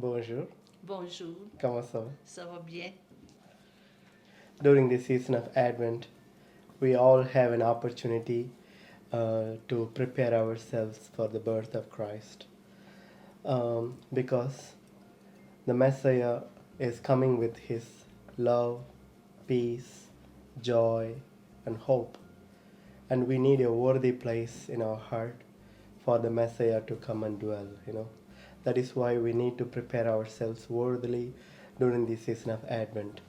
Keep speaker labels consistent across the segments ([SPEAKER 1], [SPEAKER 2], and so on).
[SPEAKER 1] Bonjour.
[SPEAKER 2] Bonjour,
[SPEAKER 1] Comment ça va?
[SPEAKER 2] ça va bien?
[SPEAKER 1] During this season of Advent, we all have an opportunity to prepare ourselves for the birth of Christ. Because the Messiah is coming with his love, peace, joy, and hope. And we need a worthy place in our heart for the Messiah to come and dwell. That is why we need to prepare ourselves worthily during the season of Advent.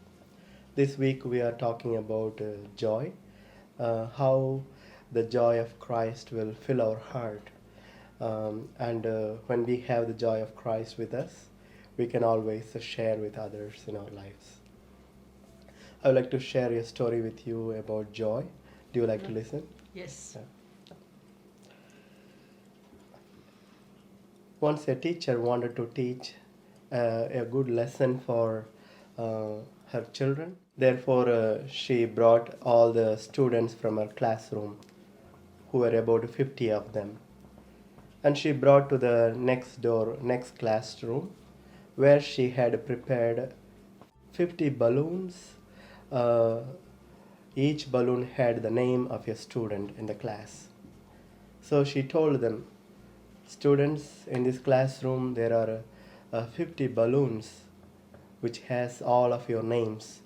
[SPEAKER 1] This week we are talking about joy, how the joy of Christ will fill our heart. And when we have the joy of Christ with us, we can always share with others in our lives. I would like to share a story with you about joy. Do you like to listen?
[SPEAKER 2] Yes.
[SPEAKER 1] Yeah. Once a teacher wanted to teach a good lesson for uh, her children. Therefore, she brought all the students from her classroom, who were about 50 of them, and she brought to the next classroom, where she had prepared 50 balloons. Uh, each balloon had the name of a student in the class. So she told them, students, in this classroom there are 50 balloons which has all of your names.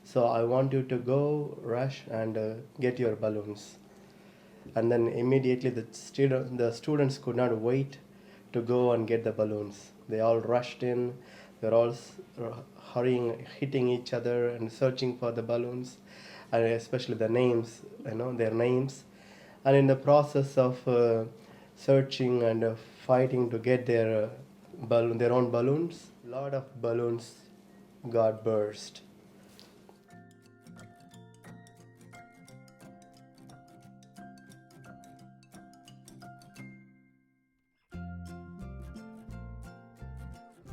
[SPEAKER 1] So I want you to go rush and get your balloons. And then immediately the students could not wait to go and get the balloons. They all rushed in. They're all hurrying, hitting each other and searching for the balloons, and especially the names, their names. And in the process of searching and fighting to get their own balloons, a lot of balloons got burst.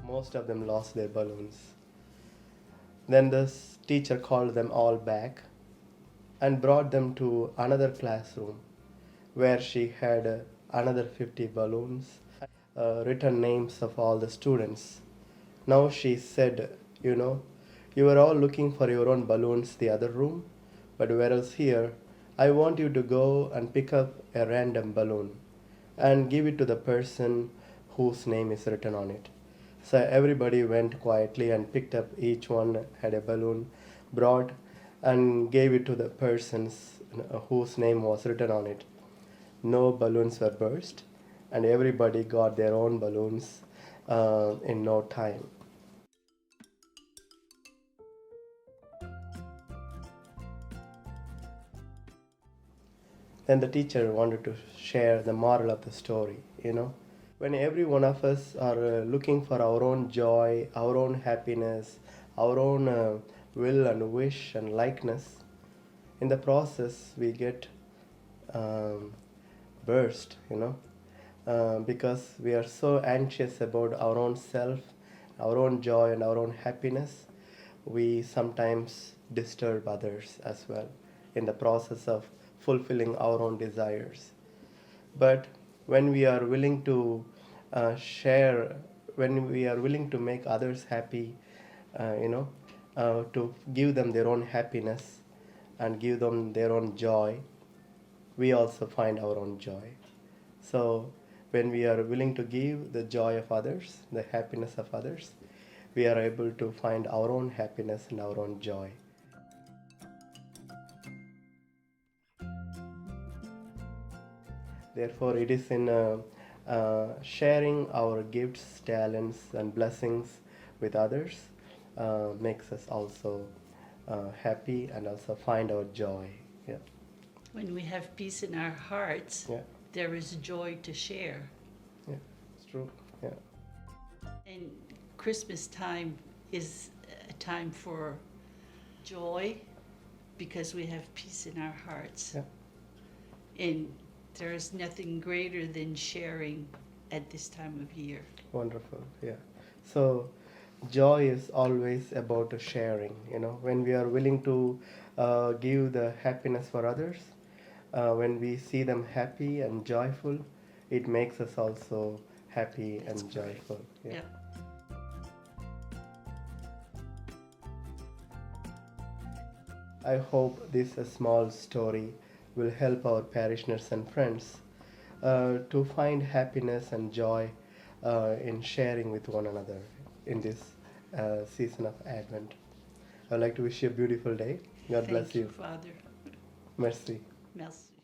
[SPEAKER 1] Most of them lost their balloons. Then the teacher called them all back and brought them to another classroom, where she had another 50 balloons, written names of all the students. Now she said, you were all looking for your own balloons the other room, but whereas here, I want you to go and pick up a random balloon and give it to the person whose name is written on it. So everybody went quietly and picked up, each one had a balloon, brought and gave it to the persons whose name was written on it. No balloons were burst, and everybody got their own balloons in no time. Then the teacher wanted to share the moral of the story. When every one of us are looking for our own joy, our own happiness, our own will and wish and likeness, in the process we get um, burst, because we are so anxious about our own self, our own joy, and our own happiness. We sometimes disturb others as well in the process of fulfilling our own desires. But when we are willing to share, when we are willing to make others happy, to give them their own happiness and give them their own joy, we also find our own joy. So, when we are willing to give the joy of others, the happiness of others, we are able to find our own happiness and our own joy. Therefore, it is in sharing our gifts, talents, and blessings with others makes us also happy and also find our joy. Yeah.
[SPEAKER 2] When we have peace in our hearts,
[SPEAKER 1] Yeah.
[SPEAKER 2] there is joy to share.
[SPEAKER 1] Yeah. It's true. Yeah.
[SPEAKER 2] And Christmas time is a time for joy because we have peace in our hearts.
[SPEAKER 1] Yeah.
[SPEAKER 2] And there is nothing greater than sharing at this time of year.
[SPEAKER 1] Wonderful. Yeah. So, joy is always about sharing. When we are willing to give the happiness for others, when we see them happy and joyful, it makes us also happy
[SPEAKER 2] That's
[SPEAKER 1] and
[SPEAKER 2] correct.
[SPEAKER 1] joyful. Yeah.
[SPEAKER 2] Yeah.
[SPEAKER 1] I hope this small story will help our parishioners and friends to find happiness and joy in sharing with one another in this season of Advent. I'd like to wish you a beautiful day. God bless
[SPEAKER 2] Thank you,
[SPEAKER 1] you.
[SPEAKER 2] Father.
[SPEAKER 1] Merci.
[SPEAKER 2] Merci.